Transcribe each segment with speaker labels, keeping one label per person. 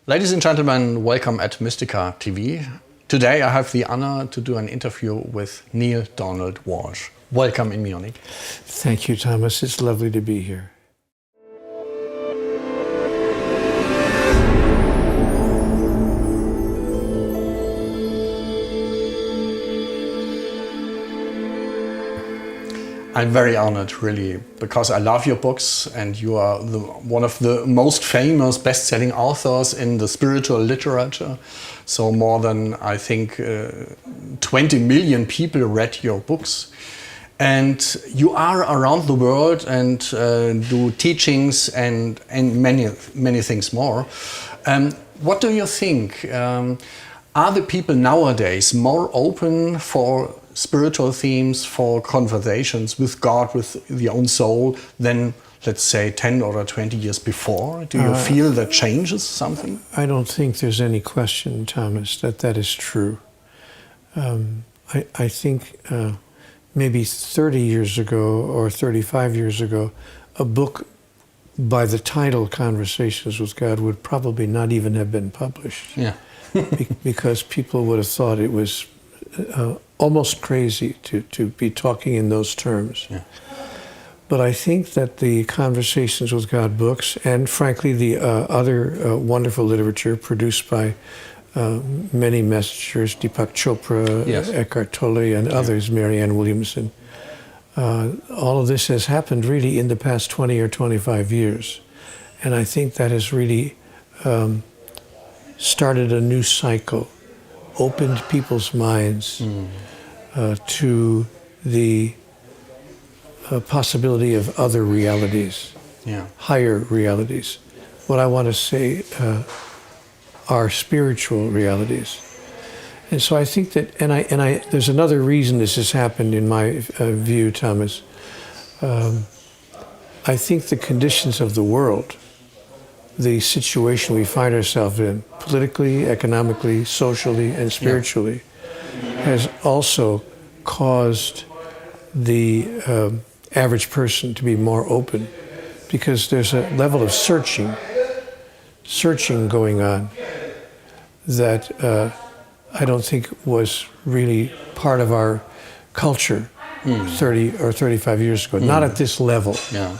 Speaker 1: Ladies and gentlemen, welcome at Mystica TV. Today I have the honor to do an interview with Neale Donald Walsch. Welcome in Munich.
Speaker 2: Thank you, Thomas. It's lovely to be here.
Speaker 1: I'm very honored, really, because I love your books and you are one of the most famous best-selling authors in the spiritual literature. So more than, I think, 20 million people read your books. And you are around the world and do teachings and many things more. What do you think? Are the people nowadays more open for spiritual themes, for conversations with God, with the own soul, than, let's say, 10 or 20 years before? Do you feel that changes something?
Speaker 2: I don't think there's any question, Thomas, that is true. I think maybe 30 years ago or 35 years ago, a book by the title Conversations with God would probably not even have been published.
Speaker 1: Yeah.
Speaker 2: Because people would have thought it was almost crazy to be talking in those terms.
Speaker 1: Yeah.
Speaker 2: But I think that the Conversations with God books, and frankly the other wonderful literature produced by many messengers, Deepak Chopra,
Speaker 1: Yes.
Speaker 2: Eckhart Tolle, and others, Marianne Williamson, all of this has happened really in the past 20 or 25 years. And I think that has really started a new cycle, opened people's minds to the possibility of other realities, higher realities. What I want to say are spiritual realities. And so I think that, and I there's another reason this has happened in my view, Thomas. I think the conditions of the world, the situation we find ourselves in, politically, economically, socially, and spiritually, has also caused the average person to be more open, because there's a level of searching going on that I don't think was really part of our culture 30 or 35 years ago, not at this level.
Speaker 1: Yeah.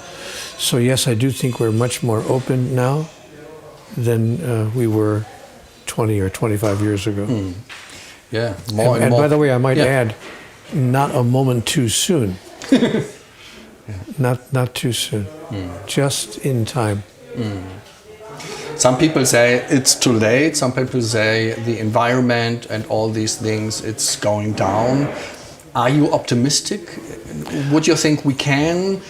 Speaker 2: So yes, I do think we're much more open now than we were 20 or 25 years ago.
Speaker 1: Yeah, more
Speaker 2: and
Speaker 1: more.
Speaker 2: by the way, I might add, not a moment too soon. Not too soon. Just in time.
Speaker 1: Some people say it's too late. Some people say the environment and all these things, it's going down. Are you optimistic? Would you think we can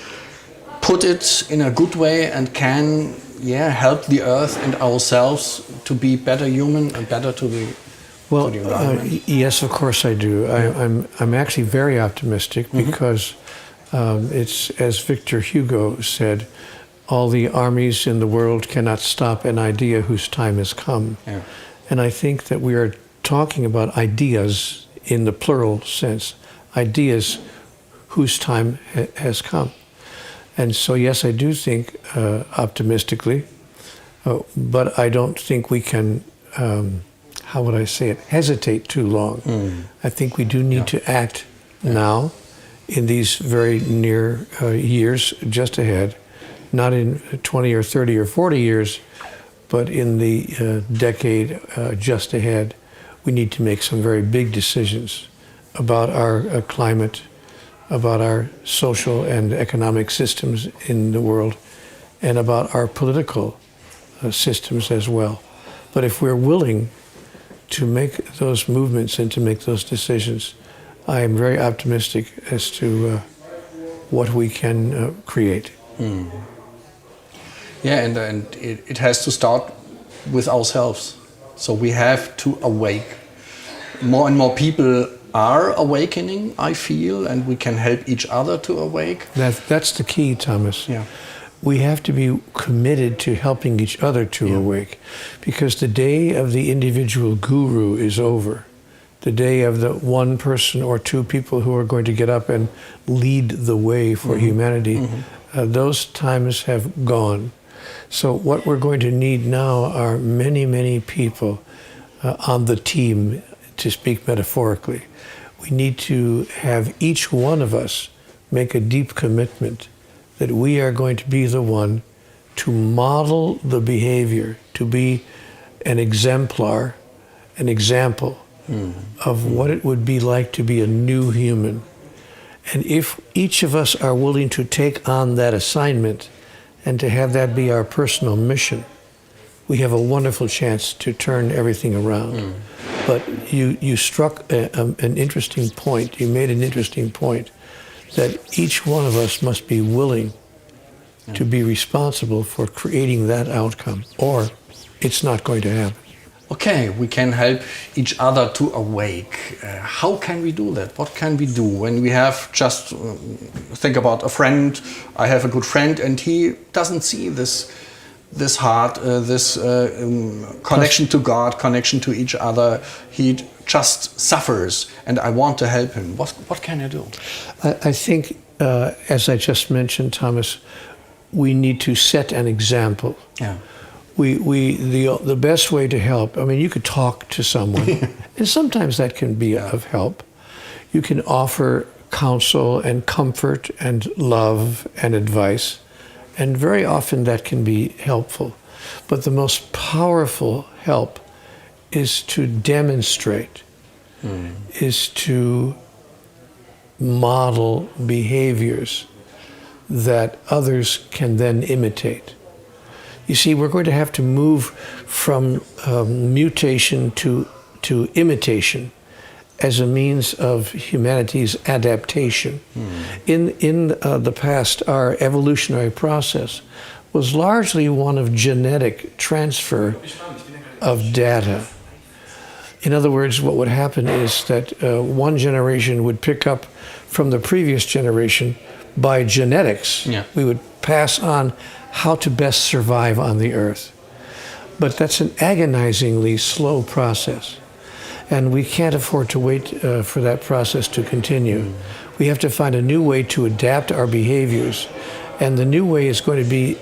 Speaker 1: put it in a good way and can help the earth and ourselves to be better human and better to the environment?
Speaker 2: Yes, of course I do. I'm actually very optimistic because it's, as Victor Hugo said, all the armies in the world cannot stop an idea whose time has come.
Speaker 1: Yeah.
Speaker 2: And I think that we are talking about ideas in the plural sense, ideas whose time has come. And so, yes, I do think optimistically, but I don't think we can, how would I say it, hesitate too long. I think we do need to act now in these very near years just ahead, not in 20 or 30 or 40 years, but in the decade just ahead. We need to make some very big decisions about our climate, about our social and economic systems in the world, and about our political systems as well. But if we're willing to make those movements and to make those decisions, I am very optimistic as to what we can create.
Speaker 1: Yeah, and it has to start with ourselves. So we have to awake. More and more people are awakening, I feel, and we can help each other to awake.
Speaker 2: That's the key, Thomas.
Speaker 1: Yeah.
Speaker 2: We have to be committed to helping each other to awake, because the day of the individual guru is over. The day of the one person or two people who are going to get up and lead the way for humanity, those times have gone. So what we're going to need now are many, many people on the team, to speak metaphorically. We need to have each one of us make a deep commitment that we are going to be the one to model the behavior, to be an exemplar, an example of what it would be like to be a new human. And if each of us are willing to take on that assignment and to have that be our personal mission, we have a wonderful chance to turn everything around. But you struck an interesting point. You made an interesting point that each one of us must be willing to be responsible for creating that outcome, or it's not going to happen.
Speaker 1: Okay, we can help each other to awake. How can we do that? What can we do when we have just, think about a friend, I have a good friend and he doesn't see this heart, this connection to God, connection to each other. He just suffers and I want to help him. What can I do?
Speaker 2: I think, as I just mentioned, Thomas, we need to set an example.
Speaker 1: Yeah.
Speaker 2: The best way to help, I mean, you could talk to someone, and sometimes that can be of help. You can offer counsel and comfort and love and advice, and very often that can be helpful. But the most powerful help is to demonstrate, is to model behaviors that others can then imitate. You see, we're going to have to move from mutation to imitation as a means of humanity's adaptation. In the past, our evolutionary process was largely one of genetic transfer of data. In other words, what would happen is that one generation would pick up from the previous generation by genetics.
Speaker 1: Yeah.
Speaker 2: We would pass on how to best survive on the earth. But that's an agonizingly slow process. And we can't afford to wait for that process to continue. We have to find a new way to adapt our behaviors. And the new way is going to be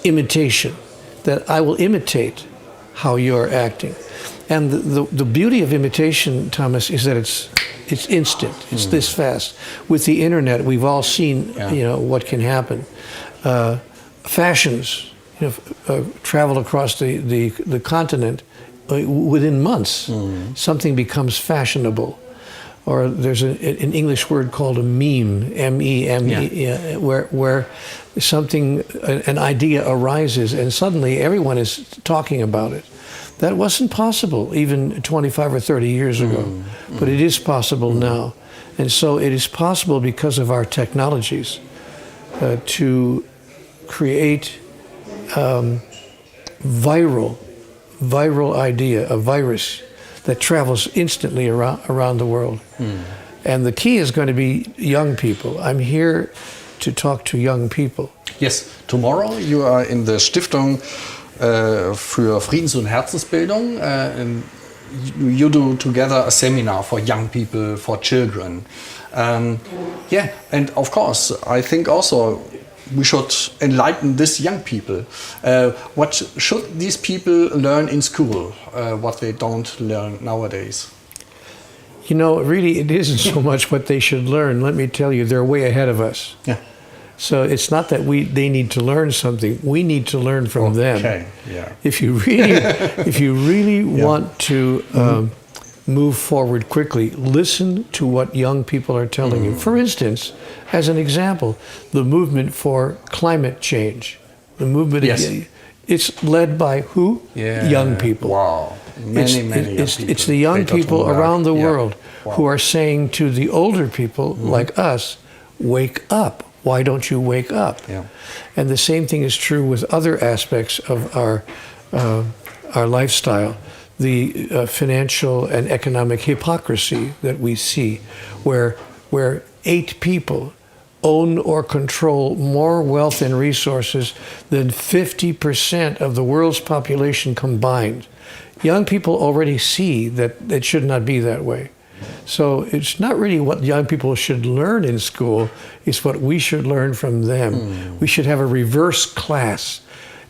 Speaker 2: imitation, that I will imitate how you're acting. And the beauty of imitation, Thomas, is that it's instant. It's this fast. With the internet, we've all seen, what can happen. Fashions, travel across the continent within months. Something becomes fashionable. Or there's an English word called a meme, M-E-M-E, where something, an idea arises and suddenly everyone is talking about it. That wasn't possible even 25 or 30 years ago, but it is possible now. And so it is possible because of our technologies to create viral idea, a virus that travels instantly around the world. And the key is going to be young people. I'm here to talk to young people.
Speaker 1: Yes, tomorrow you are in the Stiftung für Friedens- und Herzensbildung. And you do together a seminar for young people, for children. And of course, I think also we should enlighten these young people. What should these people learn in school, what they don't learn nowadays?
Speaker 2: You know, really, it isn't so much what they should learn. Let me tell you, they're way ahead of us.
Speaker 1: Yeah.
Speaker 2: So it's not that they need to learn something. We need to learn from them.
Speaker 1: Okay. Yeah.
Speaker 2: If you really want to move forward quickly, listen to what young people are telling you. For instance, as an example, the movement for climate change. The movement, it's led by who?
Speaker 1: Yeah.
Speaker 2: Young people.
Speaker 1: Wow. Many young people.
Speaker 2: It's the young people around the world who are saying to the older people like us, wake up. Why don't you wake up?
Speaker 1: Yeah.
Speaker 2: And the same thing is true with other aspects of our lifestyle. The financial and economic hypocrisy that we see, where 8 people own or control more wealth and resources than 50% of the world's population combined. Young people already see that it should not be that way. So it's not really what young people should learn in school, it's what we should learn from them. We should have a reverse class.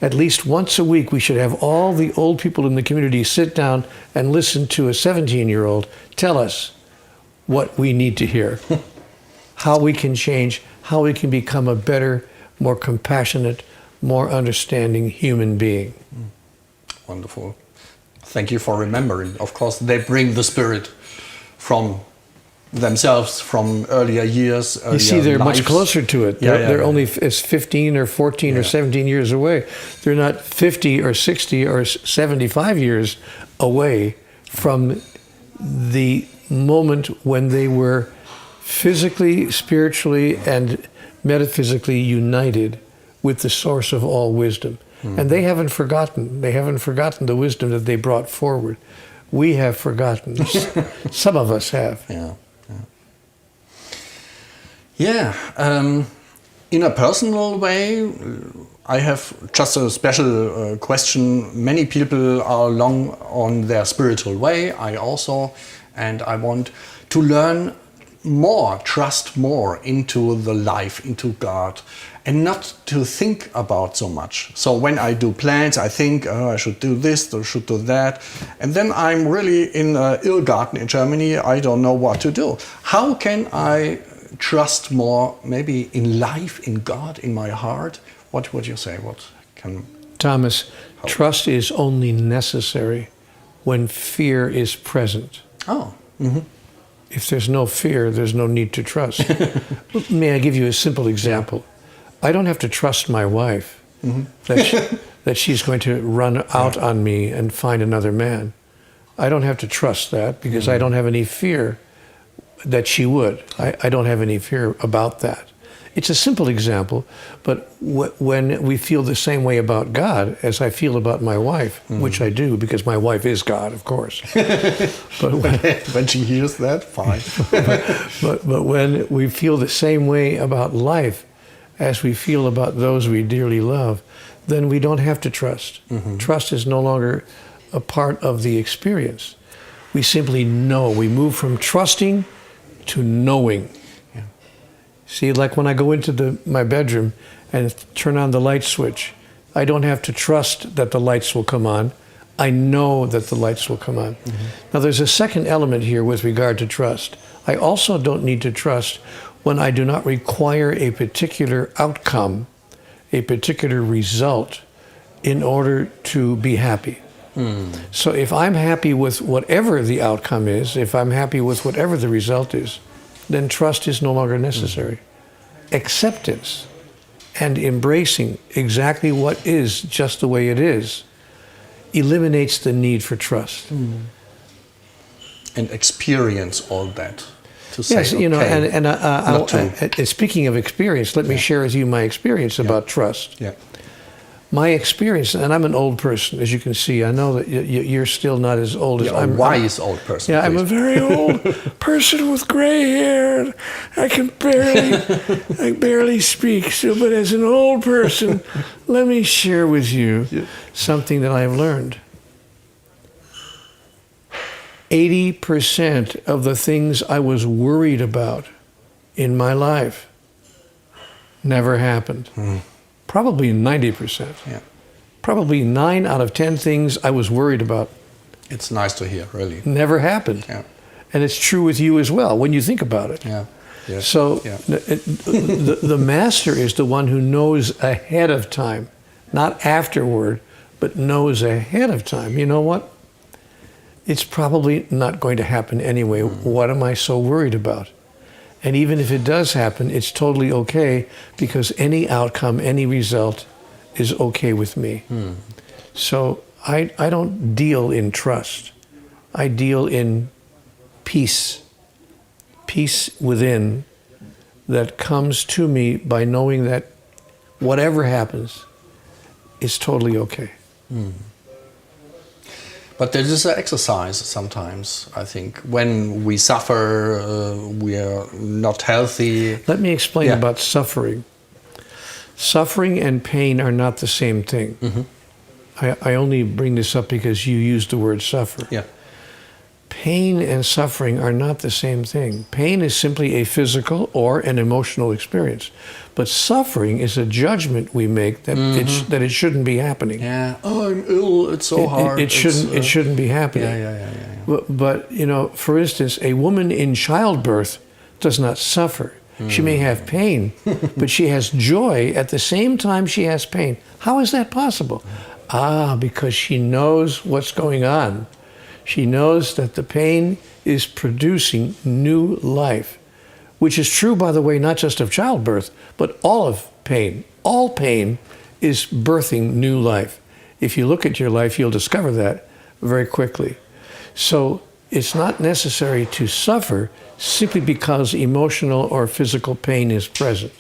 Speaker 2: At least once a week, we should have all the old people in the community sit down and listen to a 17-year-old tell us what we need to hear, how we can change, how we can become a better, more compassionate, more understanding human being.
Speaker 1: Wonderful. Thank you for remembering. Of course, they bring the spirit from themselves, from earlier years.
Speaker 2: You see, they're much closer to it. They're only 15 or 14 or 17 years away. They're not 50 or 60 or 75 years away from the moment when they were physically, spiritually, and metaphysically united with the source of all wisdom. And they haven't forgotten. They haven't forgotten the wisdom that they brought forward. We have forgotten. Some of us have.
Speaker 1: In a personal way, I have just a special question. Many people are long on their spiritual way. I also, and I want to learn more, trust more into the life, into God, and not to think about so much. So when I do plans, I think, I should do this, I should do that. And then I'm really in an ill garden in Germany. I don't know what to do. How can I trust more, maybe in life, in God, in my heart? What would you say? What can...
Speaker 2: Thomas, trust is only necessary when fear is present.
Speaker 1: Oh.
Speaker 2: If there's no fear, there's no need to trust. May I give you a simple example? I don't have to trust my wife that she's going to run out on me and find another man. I don't have to trust that because I don't have any fear that she would. I don't have any fear about that. It's a simple example, but when we feel the same way about God as I feel about my wife, which I do because my wife is God, of course. But
Speaker 1: when she hears that, fine.
Speaker 2: but when we feel the same way about life as we feel about those we dearly love, then we don't have to trust. Trust is no longer a part of the experience. We simply know. We move from trusting to knowing. See, like when I go into my bedroom and turn on the light switch, I don't have to trust that the lights will come on. I know that the lights will come on. Now, there's a second element here with regard to trust. I also don't need to trust when I do not require a particular outcome, a particular result, in order to be happy. So if I'm happy with whatever the outcome is, if I'm happy with whatever the result is, then trust is no longer necessary. Acceptance and embracing exactly what is just the way it is eliminates the need for trust.
Speaker 1: And experience all that. To say,
Speaker 2: yes, you know, and speaking of experience, let me share with you my experience about trust. My experience, and I'm an old person, as you can see. I know that you're still not as old as I'm.
Speaker 1: A wise old person.
Speaker 2: Yeah, please. I'm a very old person with gray hair. I can barely speak. So, but as an old person, let me share with you something that I've learned. 80% of the things I was worried about in my life never happened. Probably 90%. Probably 9 out of 10 things I was worried about.
Speaker 1: It's nice to hear, really.
Speaker 2: Never happened. And it's true with you as well, when you think about it. So the master is the one who knows ahead of time, not afterward, but knows ahead of time. You know what? It's probably not going to happen anyway. What am I so worried about? And even if it does happen, it's totally okay because any outcome, any result is okay with me. So I don't deal in trust. I deal in peace. Peace within that comes to me by knowing that whatever happens is totally okay.
Speaker 1: But there is an exercise sometimes, I think. When we suffer, we are not healthy.
Speaker 2: Let me explain about suffering. Suffering and pain are not the same thing. I only bring this up because you used the word suffer. pain and suffering are not the same thing. Pain is simply a physical or an emotional experience. But suffering is a judgment we make that that it shouldn't be happening.
Speaker 1: Yeah. Oh, I'm ill. It's so hard.
Speaker 2: It shouldn't be happening.
Speaker 1: Yeah.
Speaker 2: But you know, for instance, a woman in childbirth does not suffer. She may have pain, but she has joy at the same time she has pain. How is that possible? Because she knows what's going on. She knows that the pain is producing new life, which is true, by the way, not just of childbirth, but all of pain. All pain is birthing new life. If you look at your life, you'll discover that very quickly. So it's not necessary to suffer simply because emotional or physical pain is present.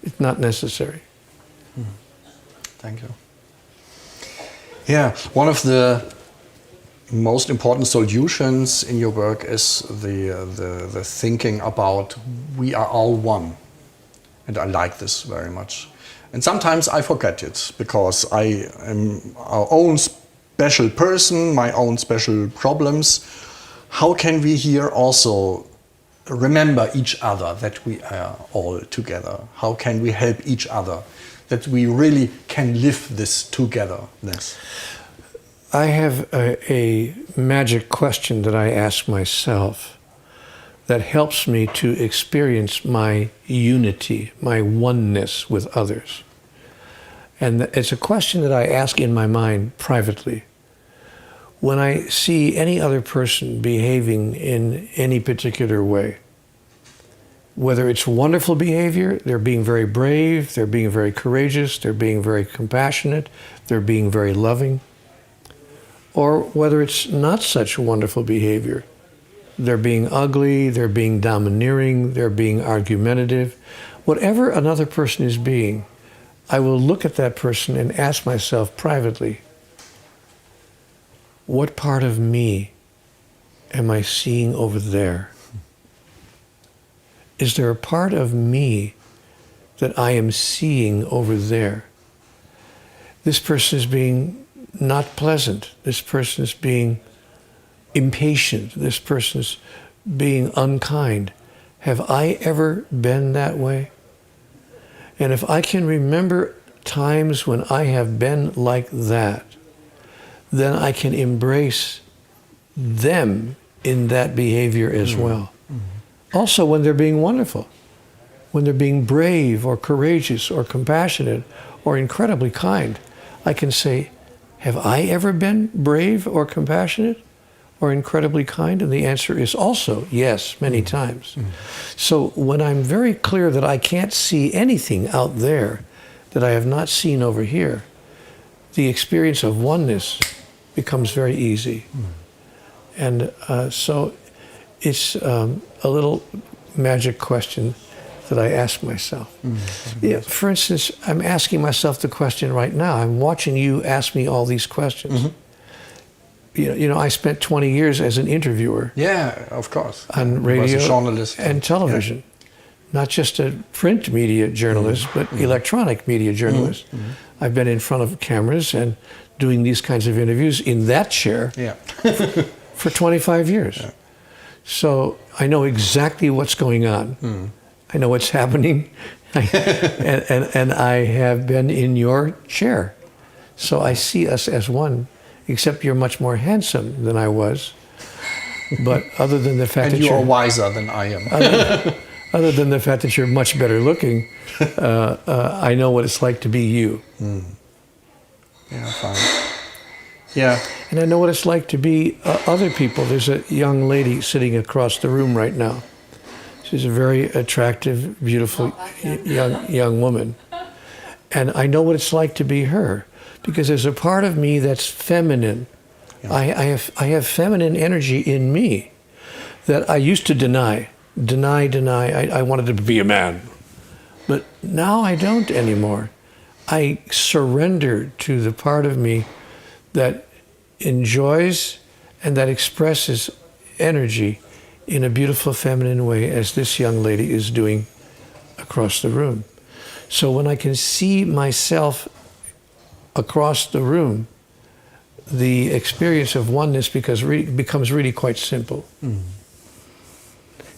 Speaker 2: It's not necessary.
Speaker 1: Thank you. Yeah, one of the most important solutions in your work is the thinking about we are all one. And I like this very much. And sometimes I forget it because I am our own special person, my own special problems. How can we here also remember each other, that we are all together? How can we help each other, that we really can live this togetherness?
Speaker 2: I have a magic question that I ask myself that helps me to experience my unity, my oneness with others. And it's a question that I ask in my mind privately. When I see any other person behaving in any particular way, whether it's wonderful behavior, they're being very brave, they're being very courageous, they're being very compassionate, they're being very loving, or whether it's not such wonderful behavior, they're being ugly, they're being domineering, they're being argumentative, whatever another person is being, I will look at that person and ask myself privately, what part of me am I seeing over there? Is there a part of me that I am seeing over there? This person is being not pleasant. This person is being impatient. This person is being unkind. Have I ever been that way? And if I can remember times when I have been like that, then I can embrace them in that behavior as well. Also when they're being wonderful, when they're being brave or courageous or compassionate or incredibly kind, I can say, have I ever been brave or compassionate or incredibly kind? And the answer is also yes, many times. So when I'm very clear that I can't see anything out there that I have not seen over here, the experience of oneness becomes very easy. And so it's a little magic question that I ask myself. Yeah, for instance, I'm asking myself the question right now. I'm watching you ask me all these questions. You know, I spent 20 years as an interviewer.
Speaker 1: Yeah, of course.
Speaker 2: On radio
Speaker 1: journalist
Speaker 2: and television. Not just a print media journalist, but electronic media journalist. I've been in front of cameras and doing these kinds of interviews in that chair for 25 years. Yeah. So I know exactly what's going on. I know what's happening. and I have been in your chair. So I see us as one, except you're much more handsome than I was. But other than the fact
Speaker 1: and
Speaker 2: that
Speaker 1: you're wiser than I am.
Speaker 2: Other than the fact that you're much better looking, I know what it's like to be you.
Speaker 1: Yeah, fine. Yeah.
Speaker 2: And I know what it's like to be other people. There's a young lady sitting across the room right now. She's a very attractive, beautiful young woman. And I know what it's like to be her, because there's a part of me that's feminine. Yeah. I have feminine energy in me that I used to deny. I wanted to be a man. But now I don't anymore. I surrender to the part of me that enjoys and that expresses energy in a beautiful feminine way, as this young lady is doing across the room. So when I can see myself across the room, the experience of oneness becomes really quite simple.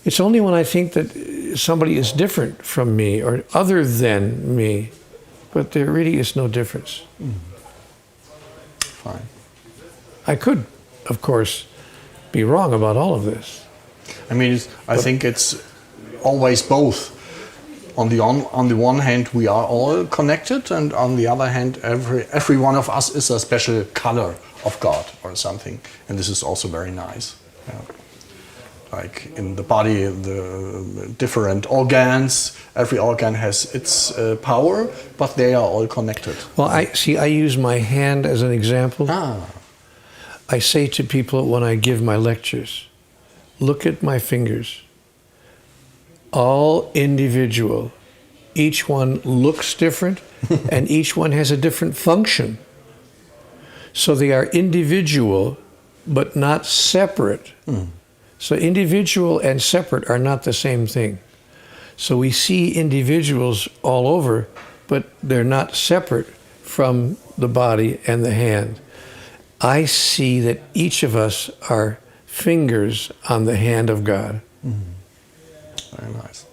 Speaker 2: It's only when I think that somebody is different from me or other than me, but there really is no difference.
Speaker 1: Fine.
Speaker 2: I could, of course, be wrong about all of this.
Speaker 1: I mean, I think it's always both. On the one hand, we are all connected, and on the other hand, every one of us is a special color of God or something, and this is also very nice. Yeah. Like in the body, the different organs, every organ has its power, but they are all connected.
Speaker 2: Well, I use my hand as an example. I say to people when I give my lectures, look at my fingers. All individual. Each one looks different, and each one has a different function. So they are individual, but not separate. So individual and separate are not the same thing. So we see individuals all over, but they're not separate from the body and the hand. I see that each of us are fingers on the hand of God.
Speaker 1: Very nice.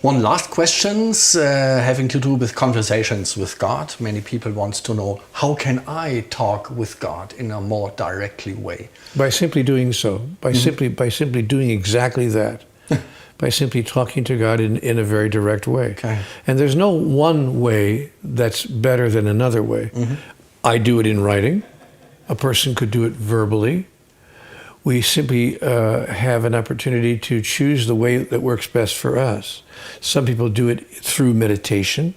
Speaker 1: One last question having to do with conversations with God. Many people want to know, how can I talk with God in a more directly way?
Speaker 2: By simply doing so. By simply doing exactly that. By simply talking to God in a very direct way.
Speaker 1: Okay.
Speaker 2: And there's no one way that's better than another way. I do it in writing. A person could do it verbally. We simply have an opportunity to choose the way that works best for us. Some people do it through meditation.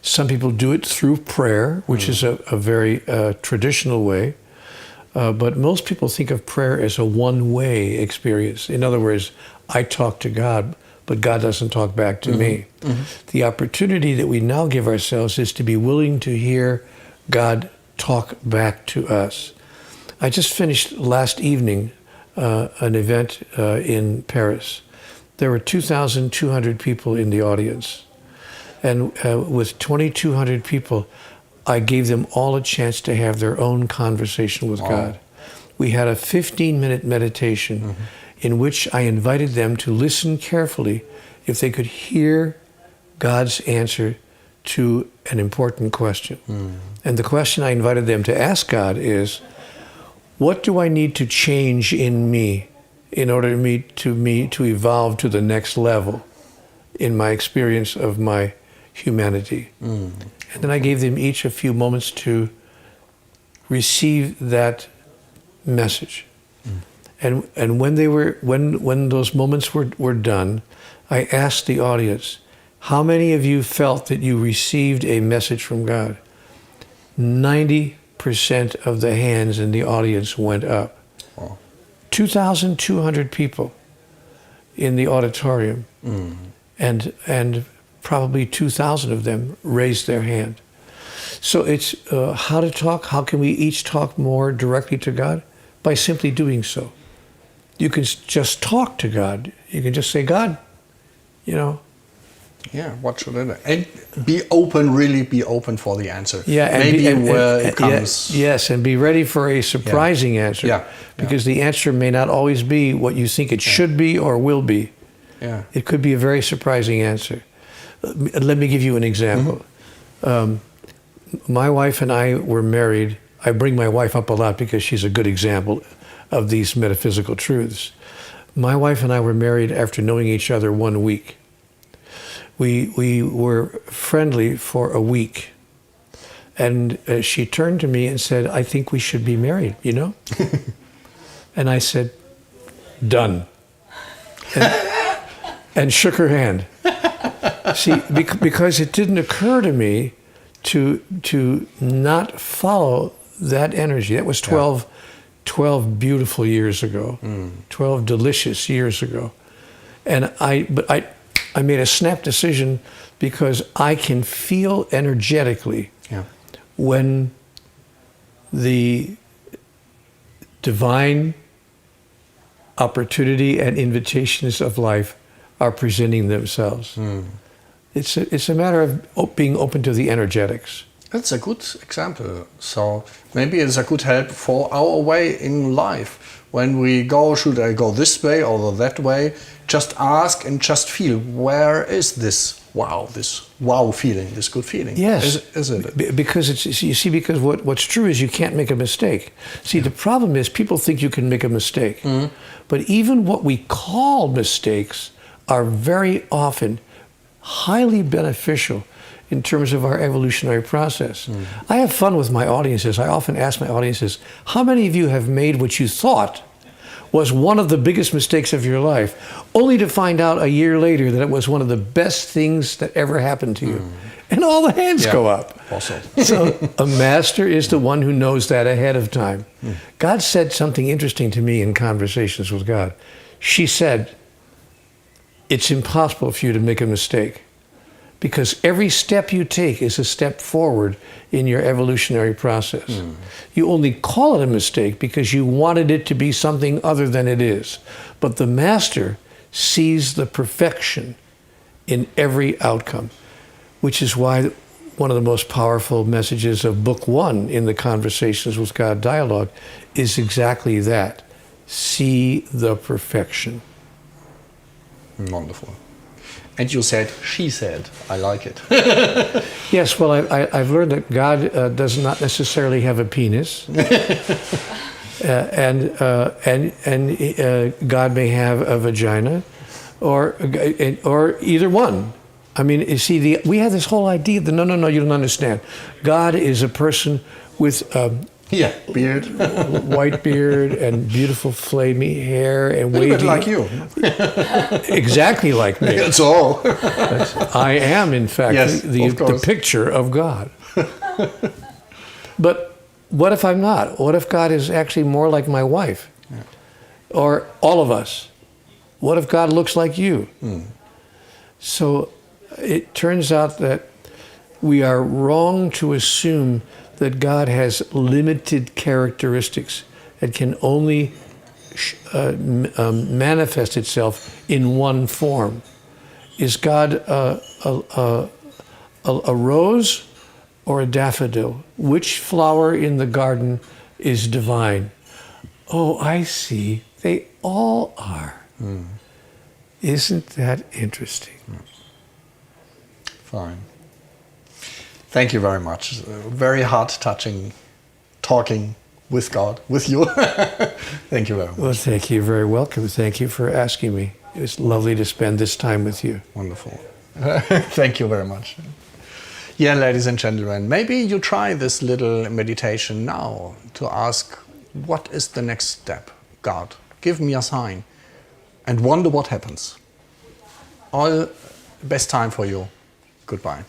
Speaker 2: Some people do it through prayer, which is a very traditional way. But most people think of prayer as a one-way experience. In other words, I talk to God, but God doesn't talk back to me. The opportunity that we now give ourselves is to be willing to hear God talk back to us. I just finished last evening an event in Paris. There were 2,200 people in the audience. And with 2,200 people, I gave them all a chance to have their own conversation with God. We had a 15-minute meditation in which I invited them to listen carefully if they could hear God's answer to an important question. And the question I invited them to ask God is, what do I need to change in me in order to evolve to the next level in my experience of my humanity? And then I gave them each a few moments to receive that message. And when those moments were done, I asked the audience, how many of you felt that you received a message from God? 90% of the hands in the audience went up. 2,200 people in the auditorium, and probably 2,000 of them raised their hand. So it's how to talk. How can we each talk more directly to God? By simply doing so. You can just talk to God. You can just say, God,
Speaker 1: Yeah, what should I do? And be open, really be open for the answer.
Speaker 2: Yeah, and
Speaker 1: maybe it comes.
Speaker 2: Yes, and be ready for a surprising answer.
Speaker 1: Yeah.
Speaker 2: Because the answer may not always be what you think it should be or will be.
Speaker 1: Yeah.
Speaker 2: It could be a very surprising answer. Let me give you an example. My wife and I were married. I bring my wife up a lot because she's a good example of these metaphysical truths. My wife and I were married after knowing each other 1 week. We were friendly for a week. And she turned to me and said, I think we should be married, And I said, done. And shook her hand. See, because it didn't occur to me to not follow that energy. That was 12 beautiful years ago, 12 delicious years ago. And I made a snap decision because I can feel energetically when the divine opportunity and invitations of life are presenting themselves. It's a matter of being open to the energetics.
Speaker 1: That's a good example. So maybe it's a good help for our way in life. When we go, should I go this way or that way? Just ask and just feel, where is this wow feeling, this good feeling?
Speaker 2: Yes.
Speaker 1: Is it?
Speaker 2: Because it's, you see, because what's true is you can't make a mistake. See, the problem is people think you can make a mistake. But even what we call mistakes are very often highly beneficial in terms of our evolutionary process. I have fun with my audiences. I often ask my audiences, how many of you have made what you thought was one of the biggest mistakes of your life, only to find out a year later that it was one of the best things that ever happened to you? And all the hands go up.
Speaker 1: Also.
Speaker 2: So a master is the one who knows that ahead of time. God said something interesting to me in conversations with God. She said, it's impossible for you to make a mistake, because every step you take is a step forward in your evolutionary process. You only call it a mistake because you wanted it to be something other than it is. But the master sees the perfection in every outcome, which is why one of the most powerful messages of Book 1 in the Conversations with God dialogue is exactly that. See the perfection.
Speaker 1: Wonderful. And you said, she said. I like it.
Speaker 2: Yes, well, I've learned that God does not necessarily have a penis, and God may have a vagina, or either one. I mean, you see, we have this whole idea that no, you don't understand. God is a person with
Speaker 1: beard,
Speaker 2: white beard, and beautiful flamey hair, and wavy.
Speaker 1: A bit like you.
Speaker 2: Exactly like me.
Speaker 1: That's all.
Speaker 2: I am, in fact,
Speaker 1: yes,
Speaker 2: the picture of God. But what if I'm not? What if God is actually more like my wife? Or all of us? What if God looks like you? So it turns out that we are wrong to assume that God has limited characteristics that can only manifest itself in one form. Is God a rose or a daffodil? Which flower in the garden is divine? Oh, I see. They all are. Isn't that interesting?
Speaker 1: Fine. Thank you very much. Very heart-touching talking with God, with you. Thank you very much.
Speaker 2: Well, thank you. Very welcome. Thank you for asking me. It was lovely to spend this time with you.
Speaker 1: Wonderful. Thank you very much. Yeah, ladies and gentlemen, maybe you try this little meditation now to ask, what is the next step? God, give me a sign. And wonder what happens. All best time for you. Goodbye.